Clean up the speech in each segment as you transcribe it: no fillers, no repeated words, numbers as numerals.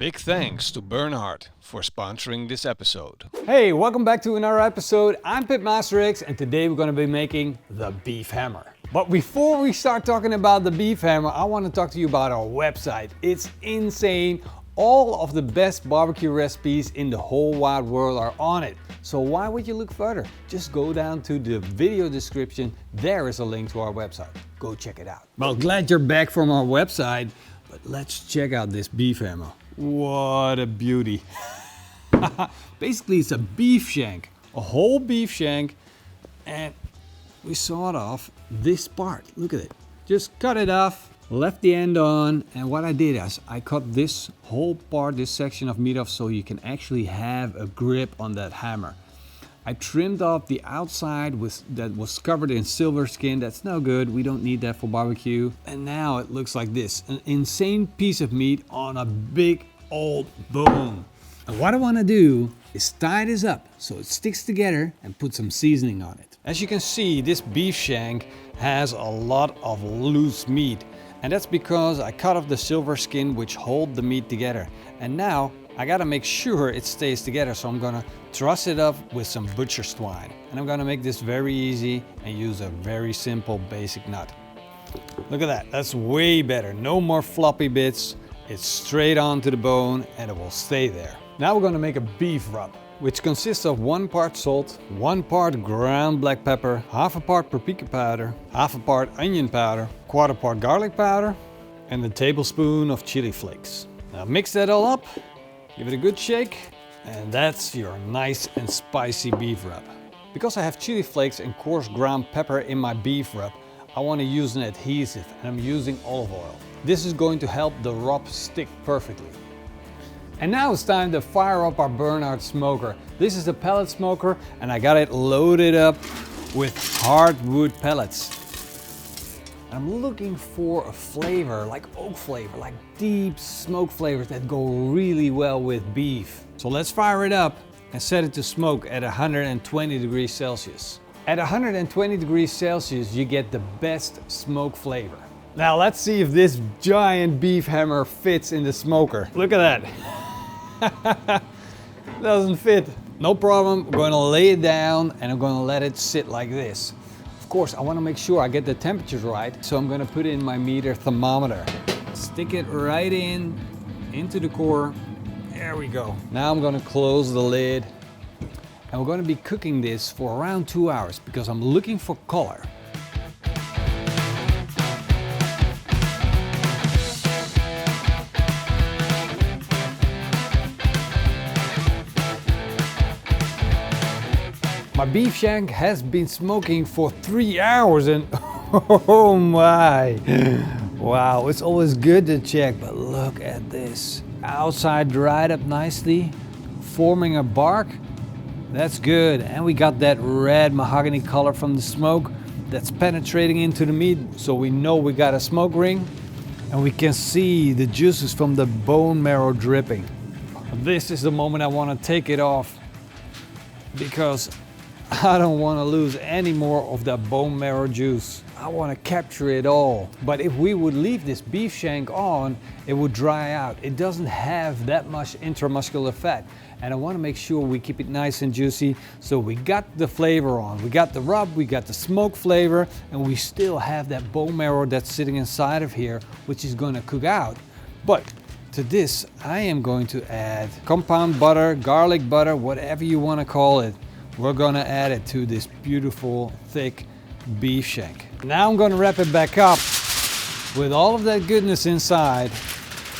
Big thanks to Bernhard for sponsoring this episode. Hey, welcome back to another episode. I'm Pitmaster X and today we're going to be making the beef hammer. But before we start talking about the beef hammer, I want to talk to you about our website. It's insane. All of the best barbecue recipes in the whole wide world are on it. So why would you look further? Just go down to the video description. There is a link to our website. Go check it out. Well, glad you're back from our website, but let's check out this beef hammer. What a beauty. Basically, it's a beef shank, a whole beef shank, and we sawed off this part. Look at it. Just cut it off, left the end on, and what I did is I cut this whole part, this section of meat off so you can actually have a grip on that hammer. I trimmed off the outside that was covered in silver skin. That's no good. We don't need that for barbecue. And now it looks like this, an insane piece of meat on a big old bone. And what I want to do is tie this up so it sticks together and put some seasoning on it. As you can see, this beef shank has a lot of loose meat. And that's because I cut off the silver skin which hold the meat together. And now I gotta make sure it stays together, so I'm gonna truss it up with some butcher's twine. And I'm gonna make this very easy and use a very simple basic nut. Look at that, that's way better. No more floppy bits. It's straight onto the bone and it will stay there. Now we're gonna make a beef rub, which consists of 1 part salt, 1 part ground black pepper, half a part paprika powder, half a part onion powder, 1/4 part garlic powder, and a tablespoon of chili flakes. Now mix that all up, give it a good shake, and that's your nice and spicy beef rub. Because I have chili flakes and coarse ground pepper in my beef rub, I want to use an adhesive, and I'm using olive oil. This is going to help the rub stick perfectly. And now it's time to fire up our Bernhard smoker. This is a pellet smoker and I got it loaded up with hardwood pellets. I'm looking for a flavor like oak flavor, like deep smoke flavors that go really well with beef. So let's fire it up and set it to smoke at 120 degrees Celsius. At 120 degrees Celsius you get the best smoke flavor. Now let's see if this giant beef hammer fits in the smoker. Look at that. Doesn't fit. No problem, I'm going to lay it down and I'm going to let it sit like this. Of course, I want to make sure I get the temperatures right, so I'm going to put in my meter thermometer. Stick it right into the core. There we go. Now I'm going to close the lid and we're going to be cooking this for around 2 hours because I'm looking for color. My beef shank has been smoking for 3 hours and oh my. Wow, it's always good to check, but look at this. Outside dried up nicely, forming a bark. That's good. And we got that red mahogany color from the smoke that's penetrating into the meat, so we know we got a smoke ring. And we can see the juices from the bone marrow dripping. This is the moment I want to take it off because I don't want to lose any more of that bone marrow juice. I want to capture it all. But if we would leave this beef shank on, it would dry out. It doesn't have that much intramuscular fat. And I want to make sure we keep it nice and juicy. So we got the flavor on. We got the rub, we got the smoke flavor, and we still have that bone marrow that's sitting inside of here, which is going to cook out. But to this, I am going to add compound butter, garlic butter, whatever you want to call it. We're gonna add it to this beautiful, thick beef shank. Now I'm gonna wrap it back up with all of that goodness inside,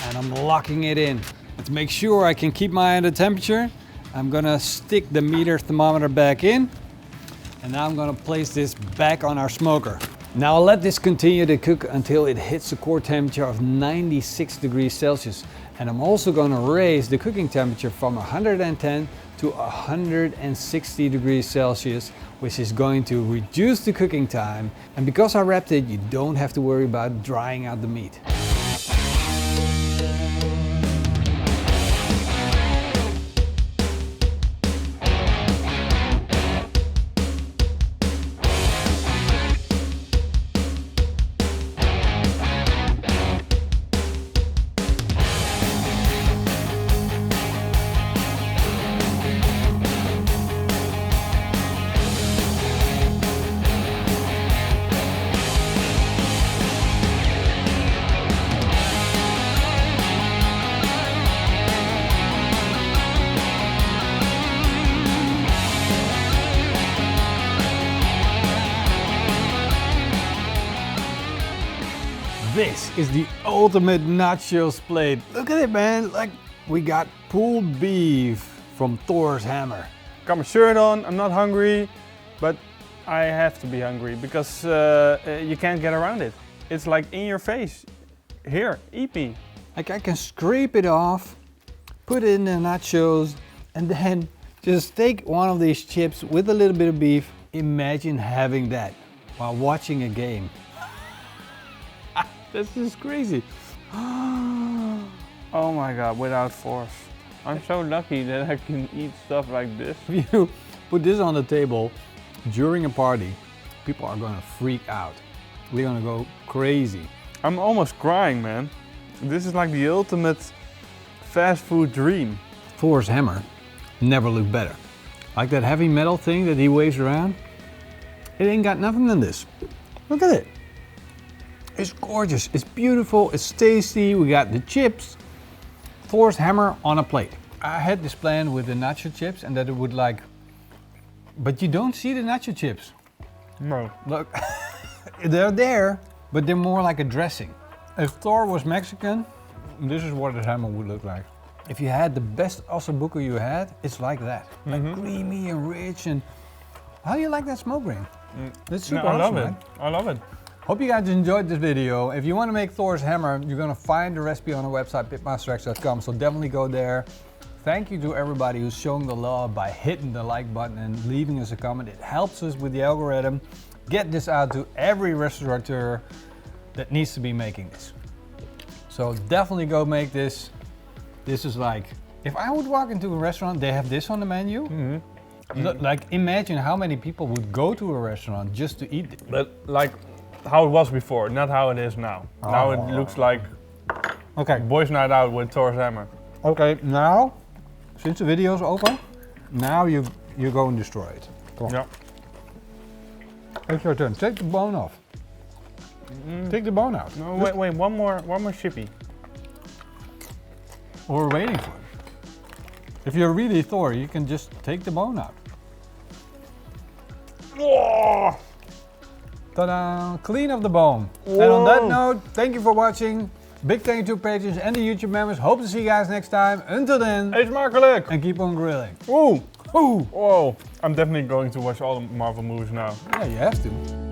and I'm locking it in. Let's make sure I can keep my eye on the temperature. I'm gonna stick the meter thermometer back in, and now I'm gonna place this back on our smoker. Now I'll let this continue to cook until it hits the core temperature of 96 degrees Celsius. And I'm also gonna raise the cooking temperature from 110 to 160 degrees Celsius, which is going to reduce the cooking time. And because I wrapped it, you don't have to worry about drying out the meat. This is the ultimate nachos plate. Look at it, man. Like, we got pulled beef from Thor's Hammer. Got my shirt on, I'm not hungry, but I have to be hungry because you can't get around it. It's like in your face. Here, eat me. Like, I can scrape it off, put it in the nachos, and then just take one of these chips with a little bit of beef. Imagine having that while watching a game. This is crazy. Oh my God, without force. I'm so lucky that I can eat stuff like this. If you put this on the table during a party, people are gonna freak out. We're gonna go crazy. I'm almost crying, man. This is like the ultimate fast food dream. Thor's Hammer never looked better. Like that heavy metal thing that he waves around, it ain't got nothing in this. Look at it. It's gorgeous, it's beautiful, it's tasty. We got the chips. Thor's Hammer on a plate. I had this plan with the nacho chips and that it would like, but you don't see the nacho chips. No. Look, they're there, but they're more like a dressing. If Thor was Mexican, this is what his hammer would look like. If you had the best ossobuco you had, it's like that. Like creamy and rich. And how do you like that smoke ring? That's super I awesome, love it. man. I love it. Hope you guys enjoyed this video. If you want to make Thor's Hammer, you're going to find the recipe on our website, pitmasterx.com. So definitely go there. Thank you to everybody who's showing the love by hitting the like button and leaving us a comment. It helps us with the algorithm. Get this out to every restaurateur that needs to be making this. So definitely go make this. This is like, if I would walk into a restaurant, they have this on the menu. Like, imagine how many people would go to a restaurant just to eat it. But like how it was before, not how it is now. Now it looks like boys' night out with Thor's Hammer. Okay, now, since the video's open, now you go and destroy it. Come on. Yeah. It's your turn. Take the bone off. Take the bone out. No, wait, one more chippy. We're waiting for it. If you're really Thor, you can just take the bone out. Oh! Ta-da! Clean up the bone. And on that note, thank you for watching. Big thank you to patrons and the YouTube members. Hope to see you guys next time. Until then, Eet smakelijk! and keep on grilling. Ooh! Ooh! Whoa! I'm definitely going to watch all the Marvel movies now. Yeah, you have to.